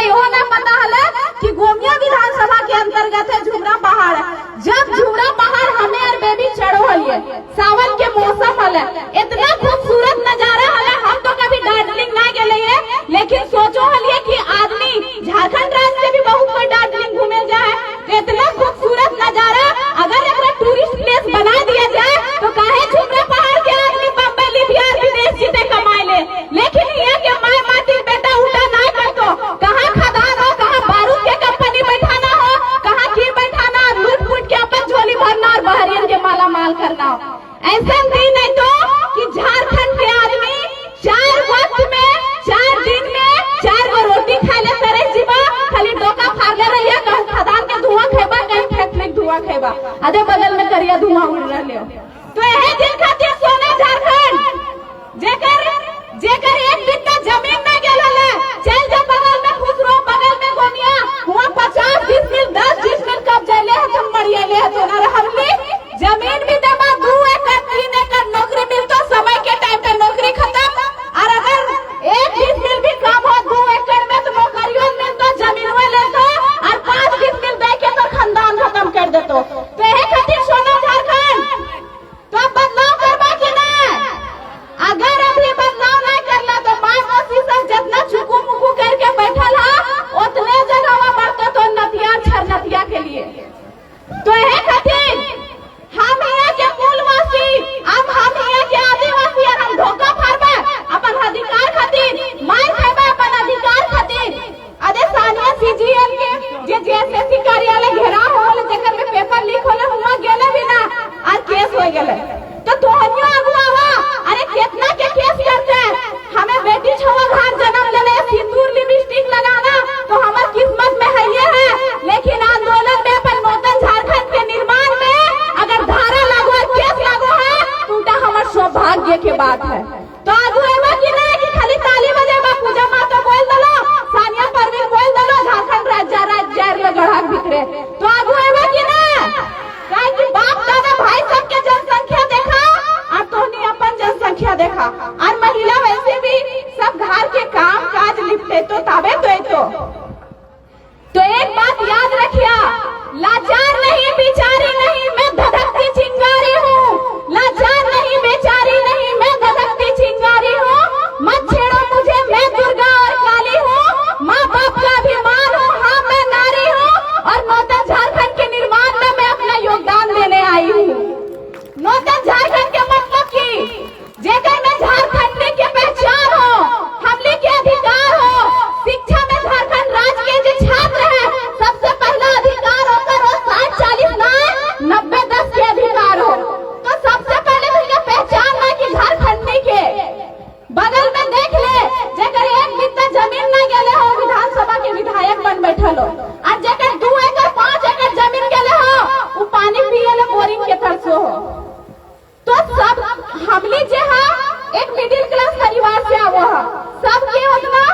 यो ना पता है कि गोमिया विधानसभा के अंतर्गत है झुमरा पहाड़। जब झुमरा पहाड़ हमें और बेबी चढ़ो हलिए, सावन के मौसम हले, इतना खूबसूरत नजारा हले। हम तो कभी दार्जिलिंग ना गए है, लेकिन सोचो हलिए कि आदमी झारखंड राज्य से भी बहुत कोई दार्जिलिंग घूमे जाए। इतना खूबसूरत नजारा अगर एक टूरिस्ट प्लेस बना दिया जाए तो काहे झुमरा पहाड़ के आदमी बम्बई बिहार विदेश जीते कमाए ले। लेकिन ये के माय माटी बेटा उठा ना करतो, कहाँ खदान हो, कहाँ बारूद के कंपनी बैठाना हो, कहाँ की बैठाना, लूट फूट के अपन झोली भरना और बहरियन के माला माल करना। ऐसा दिन नहीं तो कि झारखंड के आदमी 4 वक्त में 4 दिन में 4 गो रोटी खाए ले करे जीवा, खाली डोका फाड़ले रहिए, कहूं खदान के धुआं खेबा, कहीं खेत में धुआं खेबा, अदे बगल में करिया धुआं उड़ रहे हो। तो यही दिन खातिर सोना झारखंड जेकर एक बित्ता जमीन में गेल है, चल जा बगल में खुसरो, बगल में गोमिया, हुआ 50-20 मिल 10-20 मिल कब्जा ले है, तुम मरिया ले है तो ना हमली जमीन भी दबा 2 एकड़ 3 एकड़ नौकरी मिलता, समय के टाइम पे नौकरी खत्म। और अगर 1-20 मिल भी कम हो 2 एकड़ में तो नौकरियों मिलता, जमीन में लेता और 5-20 मिल दे के तो खानदान खत्म कर देतो। तो यही खातिर सोना झारखंड तो बदलाव करवा के ना, अगर अभी बदलाव नहीं करला तो माय मौसी सब जितना चुकू मुकू करके बैठल है उतने जगह बढ़ते तो नदिया छरनतिया के लिए। तो यही खातिर हम यहाँ के मूलवासी, अब हम यहाँ के आदिवासी और हम धोखा फाड़बे अपन अधिकार खातिर, मार खेबे अपन अधिकार खातिर। अरे सानिया सीजीएल के जे जेएसएससी कार्यालय घेरा होल, जेकर में पेपर लीक होले, हुआ गेले भी ना और केस हो गेले। तो तोहनियो अगुआ हुआ, अरे कितना के केस करते हैं। हमें बेटी छुआ घर जन्म लेले, सिंदूर लिपस्टिक लगाना तो हमार किस्मत में है ये है, लेकिन आंदोलन में अपन नूतन झारखंड के निर्माण में अगर धारा लागू और केस लागू है तो उल्टा हमार सौभाग्य के बात है। तो आगू एवा कि ना कि खाली ताली बजेबा, पूजा माता बोल दलो, सानिया परवीन बोल दलो, झारखंड राज्य गढ़ा भितरे। तो आगू एवा कि ना काहे कि बाप दादा भाई सबके जनसंख्या देखा और तोहनी अपन जनसंख्या देखा, और महिला वैसे भी सब घर के काम काज निपटे तो ताबे तो एक बात याद रखिया, लाचार नहीं बेचारी नहीं, मैं धधकती चिंगारी हूँ। लाचार नहीं बेचारी नहीं, मैं धधकती चिंगारी हूँ। मत छेड़ो मुझे, मैं दुर्गा और काली हूँ। माँ बाप का अभिमान हूँ, हाँ मैं नारी हूँ, और नूतन झारखंड के निर्माण में मैं अपना योगदान देने आई हूँ। नूतन झारखंड के मतलब की जेकर में झारखंड की पहचान हो, हमले के अधिकार हो। शिक्षा में झारखंड राज्य के जो छात्र है सबसे पहला अधिकार होकर हो 60-40 ना 90-10 के अधिकार हो। तो सबसे पहले तो ये पहचान ना कि झारखंड के बगल में देख ले, जेकर 1 बित्ता जमीन न गेले हो विधानसभा के विधायक बन बैठल हो, और जेकर 2 एकड़ 5 एकड़ जमीन गेले हो वो पानी पिए ले बोरिंग के तरसो हो। तो सब हमली जे है एक मिडिल क्लास परिवार से आवो है, सबके उतना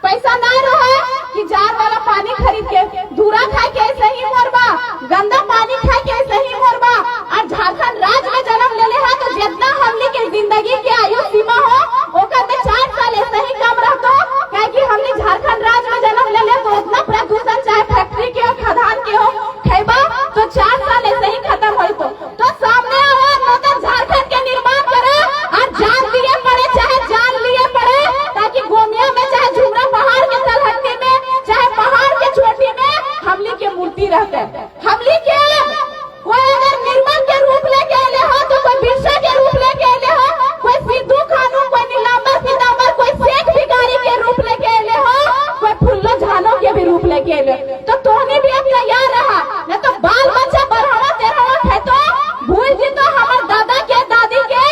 पैसा ना रहे कि जार वाला पानी खरीद के धूरा खाए के ऐसे ही मोरबा, गंदा पानी खाए के ऐसे ही मोरबा। और झारखंड राज्य में जन्म लेले है तो जितना हमली के जिंदगी के आयु सीमा हो ओकर में 4 साल ऐसे ही कम रहतो, काहे कि हमली झारखंड राज्य में जन्म लेले तो उतना प्रदूषण चाहे फैक्ट्री के हो खदान के हो खेबा तो 4 साल ऐसे ही खत्म होतो। तो सामने आओ, नूतन झारखंड के निर्माण करे और जान लिए पड़े चाहे जान लिए पड़े, ताकि गोमिया में चाहे झुमरा पहाड़ के तलहटी में चाहे पहाड़ के चोटी में हमली के मूर्ति रहते। हमली के कोई अगर निर्मल के रूप लेके आले हो तो कोई बिरसा के रूप लेके आले हो, कोई सिद्धू खानू, कोई नीलांबर पीतांबर, कोई शेख भिखारी के रूप लेके आले हो, कोई फुल्लो झानो के भी रूप लेके आले। तो तोहनी भी अब तैयार रहा, न तो बाल बच्चा बढ़ावा तेरहवा खेतो भूल जी तो हमारे दादा के दादी के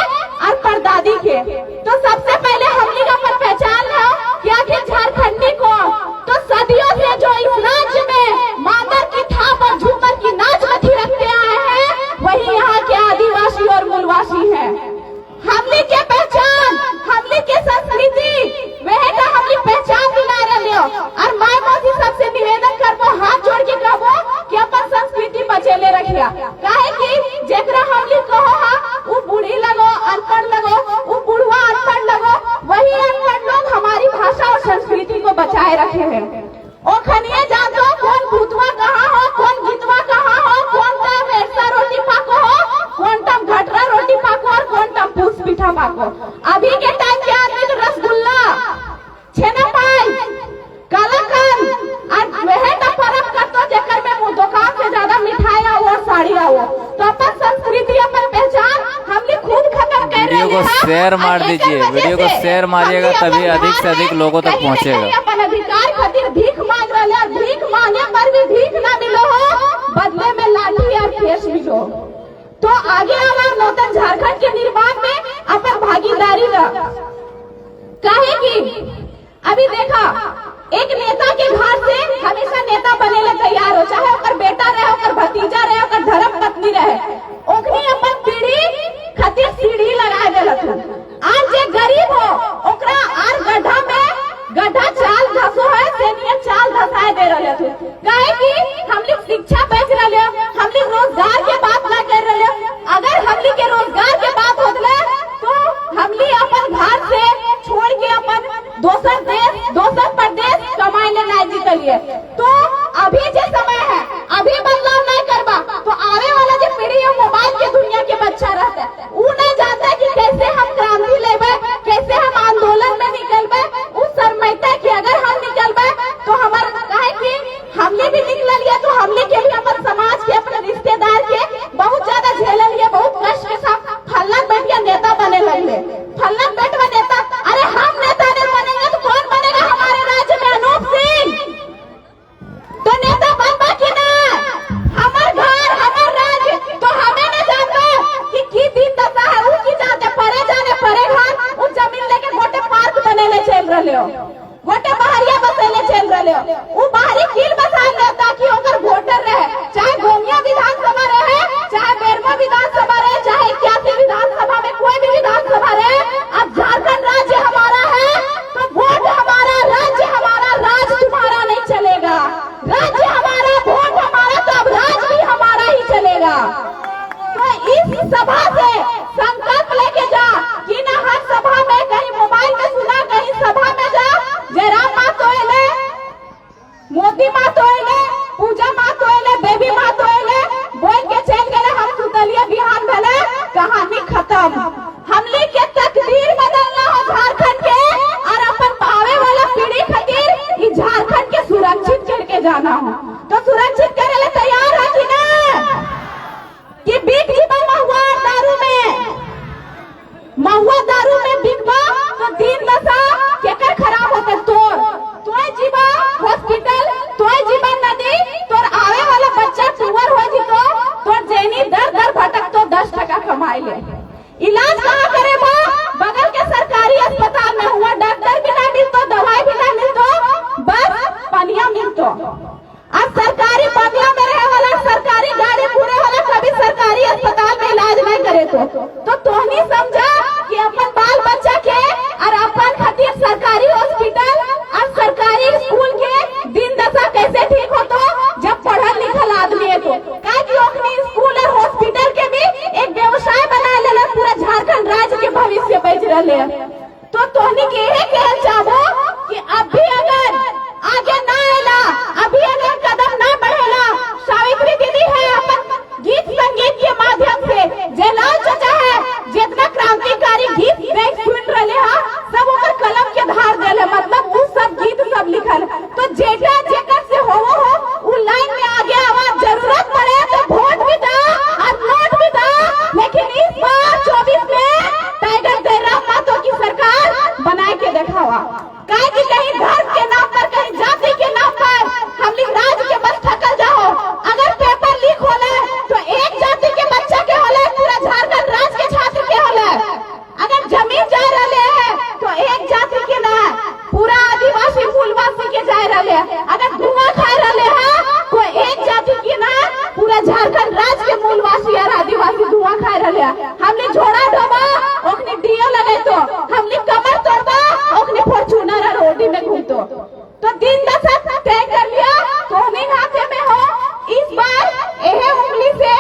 और परदादी के। तो सबसे पहले हमली का पहचान है कि आखिर झारखंडी को तो सदियों से जो इस राज्य में मादर की थाप और झूमर की नाच में थिरकते आए हैं वही यहाँ के आदिवासी और मूलवासी हैं। हमली के पहचान, हमली के संस्कृति वह का हमली पहचान दिला रहे हो। और माय मौसी सबसे निवेदन करबो, हाथ जोड़ के कहबो कि अपन संस्कृति बचेले रखिया, काहे कि जेकरा हमली कहो हा वो बूढ़ी लगो, अनपढ़ लगो, वो बुढ़वा अनपढ़ लगो, वही अनपढ़ लोग हमारी भाषा और संस्कृति को बचाए रखे हैं। ओखनिए जानतो कौन भूतवा कहाँ हो, कौन गीतवा कहाँ हो, कौन टम ऐसा रोटी पाको हो, कौन टम घटरा रोटी पाको और कौन टम पूस पीठा पाको। अभी के टाइम के आदमी तो रसगुल्ला, छेना पाई, कालाकंद और वह तो फर्क करतो जेकर में मुंह दुकान से ज्यादा मिठाई आओ और साड़ी आओ। तो अपन संस्कृति अपन पहचान हमने खुद खत्म कर रहे हैं। वीडियो को शेयर मार दीजिए, वीडियो को शेयर मारिएगा तभी अधिक से अधिक लोगों तक पहुंचेगा। अपन अधिकार खातिर भीख मांग रहे हैं, भीख मांगे पर भी भीख ना मिलो हो, बदले में लाठी और केस मिलो। तो आगे वाला नूतन झारखंड के निर्माण में अपन भागीदारी ला काहे की अभी देखा एक नेता के घर से हमेशा नेता बने ले तैयार हो, चाहे ओकर बेटा रहे, ओकर भतीजा रहे, ओकर धर्म पत्नी रहे, ओकनी अपन पीढ़ी खातिर सीढ़ी लगा देलक। आज जे गरीब हो ओकरा आर गड्ढा में गड्ढा चाल धसो है सेनिया चाल धसाए दे रहे थे। काहे की हमली शिक्षा बेच रहे, हमली रोजगार के बात ना कर रहे। अगर हमली के रोजगार के बात होतले तो हमली अपन घर से छोड़ के अपन दोसर देश दोसर प्रदेश कमाए ले नहीं जीतलिए। तो अभी जो समय है अभी बदलाव नहीं करबा तो आने वाला जो पीढ़ी है मोबाइल के दुनिया के बच्चा रहता है, वो नहीं जानता कि कैसे हम क्रांति लेबे, कैसे हम आंदोलन में निकलबे। उस शर्माता कि अगर हम निकलबे तो हमार काहे कि हमने भी निकल लिया तो हमने के भी अपन समाज के अपने रिश्तेदार के बहुत ज्यादा झेल लिए, बहुत कष्ट के साथ फल्ला बेटिया नेता बने लगे। फल्ला बेटवा नेता, अरे हम नेता नहीं बनेंगे तो कौन बनेगा हमारे राज्य में? अनूप सिंह तो नेता बनबा कि ना? हमार घर हमार राज्य तो हमें नहीं जानते कि दिन दशा है उसकी जाते परे जाने परे घर उस जमीन लेके गोटे पार्क बने ले चल रहे हो, गोटे बहरिया बसेले चल रहे हो, वो बाहरी कील बसा ले ताकि ओकर वोटर रहे, चाहे गोमिया विधानसभा रहे, चाहे बेरमा विधानसभा रहे, चाहे 81 विधानसभा में कोई भी विधानसभा रहे। अब झारखंड राज्य हमारा है तो वोट हमारा, राज्य हमारा, राज तुम्हारा नहीं चलेगा। राज्य हमारा, वोट हमारा, तो अब राज भी हमारा ही चलेगा। तो इस सभा से संकल्प लेके जा कि ना हर सभा में कहीं मोबाइल में सुना, कहीं सभा में जा जयराम माँ तोयले, मोदी माँ तोयले, पूजा माँ तोयले, बेबी माँ तोयले बोल के चल गए। हम सुतलिए बिहान भले कहानी खत्म। हमली के तकदीर बदलना हो झारखंड के और अपन पावे वाला पीढ़ी खातिर इस झारखंड के सुरक्षित करके जाना हो। तो सुरक्षित करे ले तैयार है कि ना? कि बिक जीवा महुआ दारू में, महुआ दारू में बिकबा तो दिन दशा केकर खराब होता तोय जीवा हॉस्पिटल, तोय जीवा नदी, तोर आवे वाला बच्चा टूअर हो जीतो, तोर जैनी दर दर भटक तो 10 टका कमाई ले। इलाज कहाँ करे बा? बगल के सरकारी अस्पताल में हुआ, डॉक्टर भी ना मिलतो, दवाई भी ना मिलतो, बस पनिया मिलतो। अब सरकारी बंगला में रहे वाला, सरकारी गाड़ी पूरे वाला कभी सरकारी अस्पताल में इलाज नहीं करे तो तोहनी समझा कि अपन बाल बच्चा के और अपन खातिर सरकारी हॉस्पिटल और सरकारी स्कूल के दिन दशा कैसे ठीक हो तो जब पढ़ल लिखल आदमी है तो काहे स्कूल और हॉस्पिटल के भी एक व्यवसाय बना ले पूरा झारखंड राज्य के भविष्य बच रहे। तो तोहनी के यही कहल चाहो कि अब भी अगर आगे ना आएला, अभी अगर कदम ना बढ़ेला, सावित्री दीदी है अपन गीत संगीत के माध्यम से जयलाल चाचा है जितना क्रांतिकारी गीत सुन रहे हैं सब ओकर कलम के धार देले, मतलब वो सब गीत सब लिखल। तो जेठा जेकर से हो वो लाइन में आगे आवाज जरूरत पड़े तो वोट भी दा और नोट भी दा। लेकिन इस बार 24 में टाइगर जयराम मातो की सरकार बनाए के दिखावा। काहे कि कहीं धर्म के नाम पर, कहीं जाति के नाम पर हम लोग राज के बस थकल जाओ। अगर पेपर लीक होले तो एक जाति के बच्चा के होले, पूरा झारखंड राज्य के छात्र के होले। अगर जमीन जा रहे हैं तो एक जाति के ना, पूरा आदिवासी मूलवासी के जा रहे हैं। अगर धुआं खा रहे हैं तो एक जाति के ना, पूरा झारखंड राज्य के मूलवासी और आदिवासी धुआं खा रहे हैं। हमने झोड़ा ढोबा ओखने डीओ लगे तो हमने कमर तोड़बा ओखने फॉर्च्यूनर और रोडी में घूमतो। तो दिन दशा तय कर लिया तो हम हाथे में हो। इस बार यह उंगली से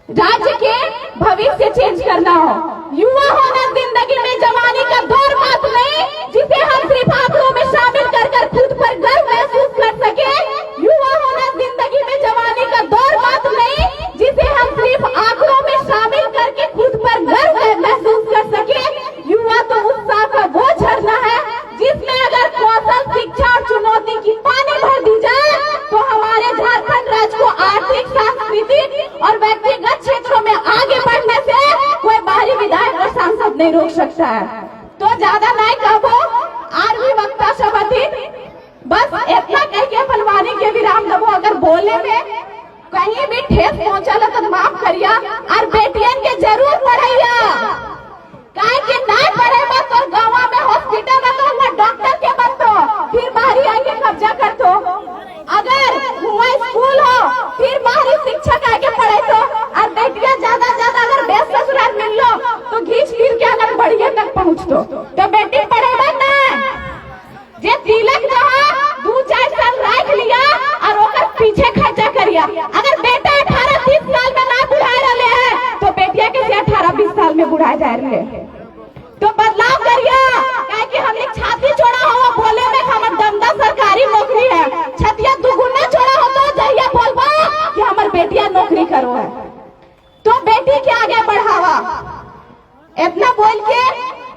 राज्य के भविष्य चेंज करना हो। युवा होना जिंदगी में जवानी का दौर बात नहीं जिसे हम सिर्फ आंकड़ों में शामिल कर खुद पर गर्व समस्या है। तो ज्यादा नहीं कहो आर्मी वक्ता सबती, बस इतना कह के अपन वाणी के विराम दबो। अगर बोले में कहीं भी ठेस पहुंचल तो माफ करिया, और बेटियन के जरूर पढ़ैया, काहे कि नहीं पढ़े मत तो गाँव में हॉस्पिटल में तो वहाँ डॉक्टर के बनतो, फिर बाहरी आके कब्जा करतो। अगर वहाँ स्कूल हो फिर बाहरी शिक्षक आके पढ़े तो, और बेटियां ज्यादा ज्यादा अगर बेस ससुराल मिल लो तो घींच फिर के अगर बढ़िया तक पहुँचतो। तो बेटी पढ़ेगा ना, जे तिलक जहाँ 2-4 साल रख लिया और ओकर पीछे खर्चा करिया। अगर बेटा 18-30 साल में ना बुढ़ाए रहे हैं तो बेटिया के से 18-20 साल में बुढ़ाए जा रहे हैं। तो बदलाव करिया, काहे कि हमने छाती छोड़ा हो बोले में हमर दमदा सरकारी नौकरी है, छतिया दुगुना छोड़ा हो तो जहिया बोलबा कि हमर बेटिया नौकरी करो है। तो बेटी के आगे बढ़ावा, इतना बोल के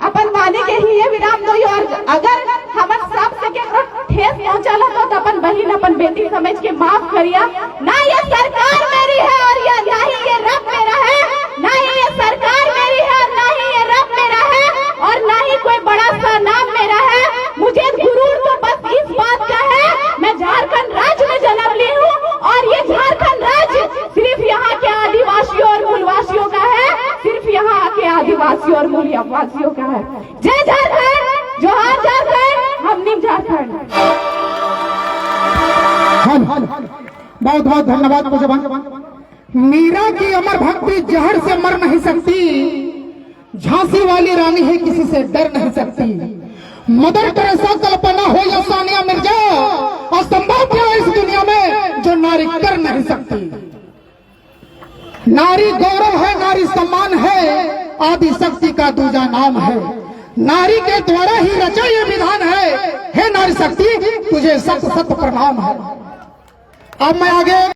अपन वाणी के ही ये विराम दो। और अगर हमर सब से के ठेस पहुंचल हो तो अपन बहन अपन बेटी समझ के माफ करिया। ना ये सरकार मेरी है और ये ना ही ये रब मेरा है, ना ही ये सरकार मेरी है और ना ही ये रब मेरा है, और ना ही कोई बड़ा सा नाम मेरा है। मुझे गुरूर तो बस इस बात का है, मैं झारखंड राज्य में जन्म ली हूँ और ये झारखंड राज्य सिर्फ यहाँ के आदिवासियों और मूलवासियों का है, सिर्फ यहाँ के आदिवासियों और मूलवासियों का है। जय झारखंड, जोहार झारखंड, हम निम झारखंड। बहुत बहुत धन्यवाद मुझे। मीरा की अमर भक्ति जहर से मर नहीं सकती, झांसी वाली रानी है किसी से डर नहीं सकती। मदर टेरेसा कल्पना हो या सानिया मिर्जा, असंभव क्या है इस दुनिया में जो नारी कर नहीं सकती। नारी गौरव है, नारी सम्मान है, आदि शक्ति का दूजा नाम है। नारी के द्वारा ही रचा ये विधान है, हे नारी शक्ति तुझे सत सत प्रणाम है। अब मैं आगे